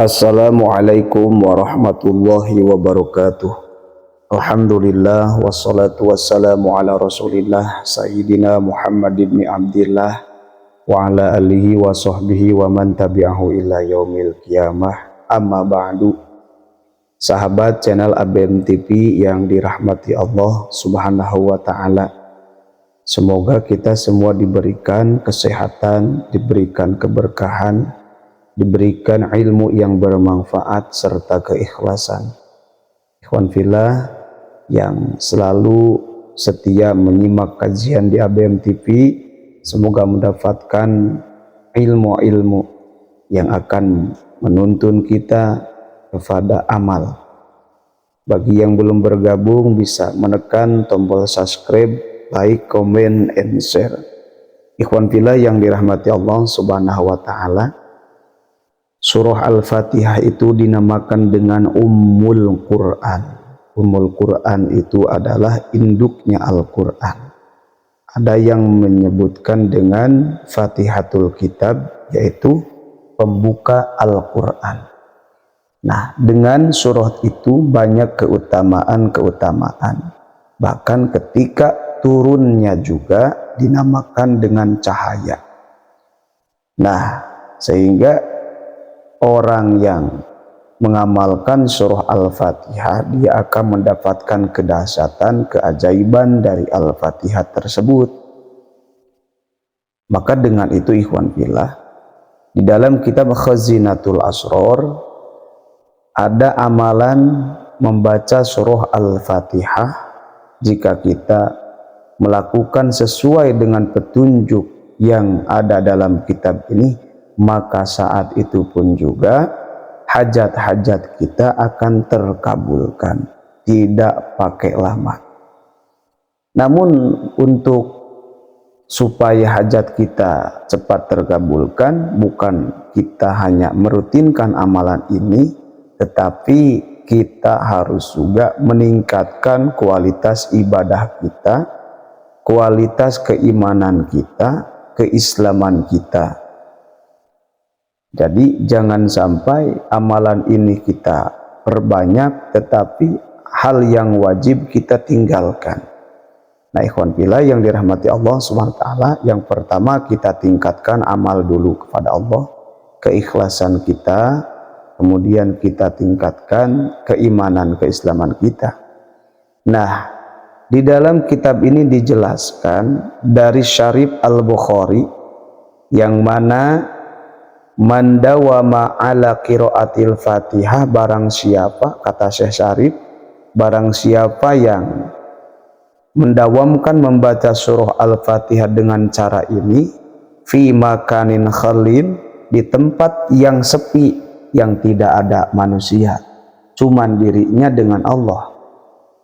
Assalamualaikum warahmatullahi wabarakatuh. Alhamdulillah wassalatu wassalamu ala rasulillah Sayyidina Muhammad ibn Abdillah wa ala alihi wa sahbihi wa man tabi'ahu ila yaumil qiyamah. Amma ba'du. Sahabat channel ABM TV yang dirahmati Allah subhanahu wa ta'ala, semoga kita semua diberikan kesehatan, diberikan keberkahan, diberikan ilmu yang bermanfaat serta keikhlasan. Ikhwan fillah yang selalu setia menyimak kajian di ABM TV, semoga mendapatkan ilmu-ilmu yang akan menuntun kita kepada amal. Bagi yang belum bergabung bisa menekan tombol subscribe, like, comment, and share. Ikhwan fillah yang dirahmati Allah subhanahu wa ta'ala, Surah Al-Fatihah itu dinamakan dengan Ummul Quran. Ummul Quran itu adalah induknya Al-Quran. Ada yang menyebutkan dengan Fatihatul Kitab, yaitu pembuka Al-Quran. Nah, dengan surah itu banyak keutamaan-keutamaan. Bahkan ketika turunnya juga dinamakan dengan cahaya. Nah, sehingga orang yang mengamalkan surah Al-Fatihah, dia akan mendapatkan kedahsyatan, keajaiban dari Al-Fatihah tersebut. Maka dengan itu ikhwan fillah, di dalam kitab Khazinatul Asror ada amalan membaca surah Al-Fatihah. Jika kita melakukan sesuai dengan petunjuk yang ada dalam kitab ini, maka saat itu pun juga hajat-hajat kita akan terkabulkan, tidak pakai lama. Namun untuk supaya hajat kita cepat terkabulkan, bukan kita hanya merutinkan amalan ini, tetapi kita harus juga meningkatkan kualitas ibadah kita, kualitas keimanan kita, keislaman kita. Jadi jangan sampai amalan ini kita perbanyak tetapi hal yang wajib kita tinggalkan. Nah, ikhwan fillah yang dirahmati Allah Subhanahu wa taala, yang pertama kita tingkatkan amal dulu kepada Allah, keikhlasan kita, kemudian kita tingkatkan keimanan, keislaman kita. Nah, di dalam kitab ini dijelaskan dari Syarif Al-Bukhari yang mana mandawama ala qiraatil Fatihah, barang siapa, kata Syekh Syarif, barang siapa yang mendawamkan membaca surah Al-Fatihah dengan cara ini, fi makanin khalin, di tempat yang sepi, yang tidak ada manusia, cuman dirinya dengan Allah.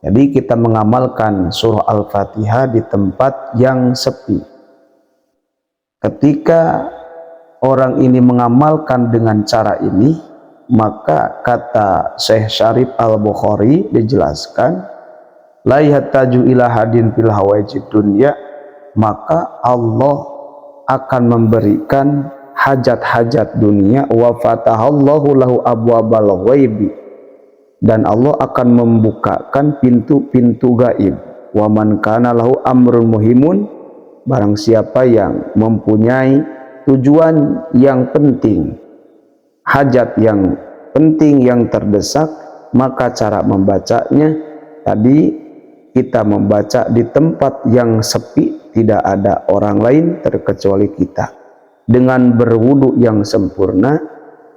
Jadi kita mengamalkan surah Al-Fatihah di tempat yang sepi. Ketika orang ini mengamalkan dengan cara ini, maka kata Syekh Syarif Al-Bukhari dijelaskan, la yahtaju ila hadin fil hawaijid dunya, maka Allah akan memberikan hajat-hajat dunia, wa fatahallahu lahu abwabal ghaibi, dan Allah akan membukakan pintu-pintu gaib. Wa man kana lahu amrun muhimun, barang siapa yang mempunyai tujuan yang penting, hajat yang penting, yang terdesak, maka cara membacanya tadi kita membaca di tempat yang sepi, tidak ada orang lain terkecuali kita, dengan berwudu yang sempurna,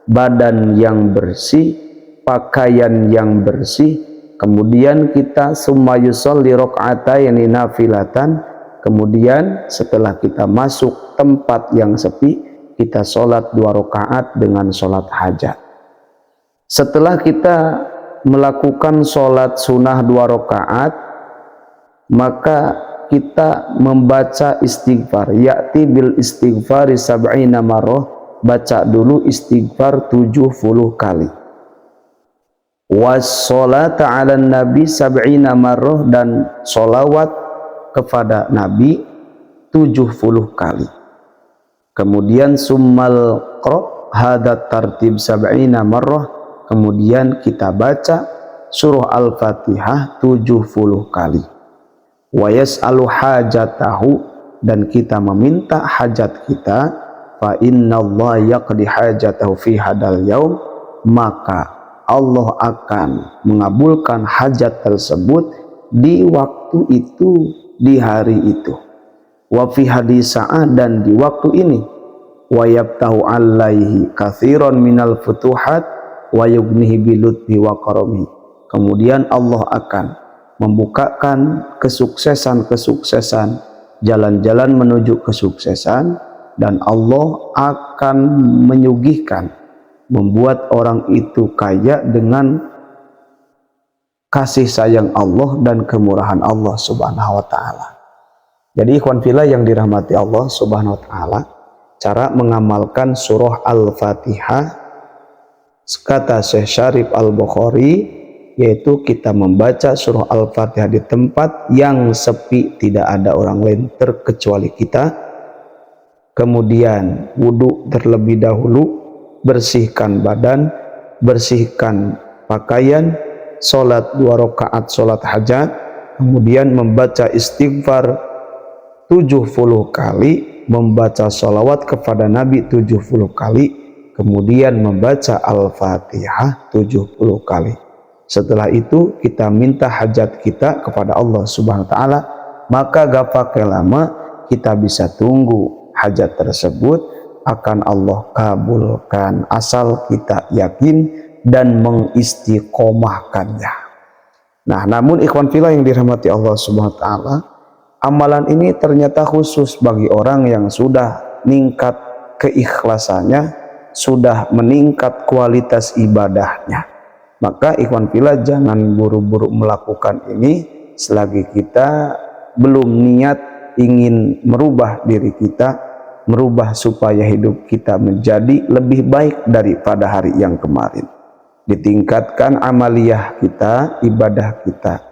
badan yang bersih, pakaian yang bersih, kemudian kita summa yusolli rakaataini nafilatan, kemudian setelah kita masuk tempat yang sepi, kita sholat 2 rakaat dengan sholat hajat. Setelah kita melakukan sholat sunnah 2 rakaat, maka kita membaca istighfar, ya'ti bil istighfari sab'ina marrah, baca dulu istighfar 70 kali. Was sholata ala nabi sab'ina marrah, dan sholawat kepada Nabi 70 kali. Kemudian summal qra, hadat tartib sab'ina marrah, kemudian kita baca surah Al-Fatihah 70 kali. Wa yas'alu hajatahu, dan kita meminta hajat kita, fa innallaha yaqdi hajatahu fi hadal yaum, maka Allah akan mengabulkan hajat tersebut di waktu itu, di hari itu. Wa fi hadis Sa'ad, dan di waktu ini. Wa yabtahu alaihi katsiran minal futuhat wa yugnihi bilutfi wa karamihi. Kemudian Allah akan membukakan kesuksesan-kesuksesan, jalan-jalan menuju kesuksesan, dan Allah akan menyugihkan, membuat orang itu kaya dengan kasih sayang Allah dan kemurahan Allah subhanahu wa ta'ala. Jadi ikhwan fillah yang dirahmati Allah subhanahu wa ta'ala, cara mengamalkan surah Al-Fatihah, kata Syekh Syarif Al-Bukhari, yaitu kita membaca surah Al-Fatihah di tempat yang sepi, tidak ada orang lain terkecuali kita. Kemudian wudhu terlebih dahulu, bersihkan badan, bersihkan pakaian, sholat 2 rakaat sholat hajat, kemudian membaca istighfar 70 kali, membaca sholawat kepada Nabi 70 kali, kemudian membaca Al-Fatihah 70 kali. Setelah itu kita minta hajat kita kepada Allah subhanahu wa ta'ala, maka gak pakai lama, kita bisa tunggu hajat tersebut akan Allah kabulkan, asal kita yakin dan mengistiqomahkannya. Nah, namun ikhwan fillah yang dirahmati Allah subhanahu wa ta'ala, amalan ini ternyata khusus bagi orang yang sudah meningkat keikhlasannya, sudah meningkat kualitas ibadahnya. Maka ikhwan fillah jangan buru-buru melakukan ini selagi kita belum niat ingin merubah diri kita, merubah supaya hidup kita menjadi lebih baik daripada hari yang kemarin. Ditingkatkan amaliyah kita, ibadah kita,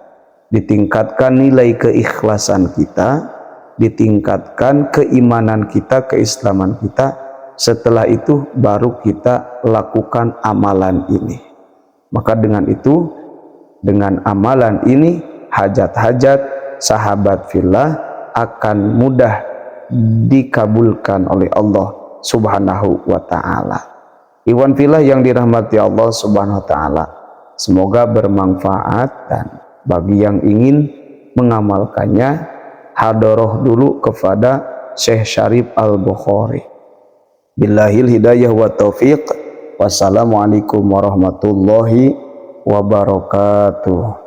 ditingkatkan nilai keikhlasan kita, ditingkatkan keimanan kita, keislaman kita. Setelah itu baru kita lakukan amalan ini. Maka dengan itu, dengan amalan ini, hajat-hajat sahabat fillah akan mudah dikabulkan oleh Allah subhanahu wa ta'ala. Ikhwan fillah yang dirahmati Allah subhanahu wa ta'ala, semoga bermanfaat, dan bagi yang ingin mengamalkannya, hadoroh dulu kepada Syekh Syarif Al-Bukhari. Billahil hidayah wa taufiq. Wassalamualaikum warahmatullahi wabarakatuh.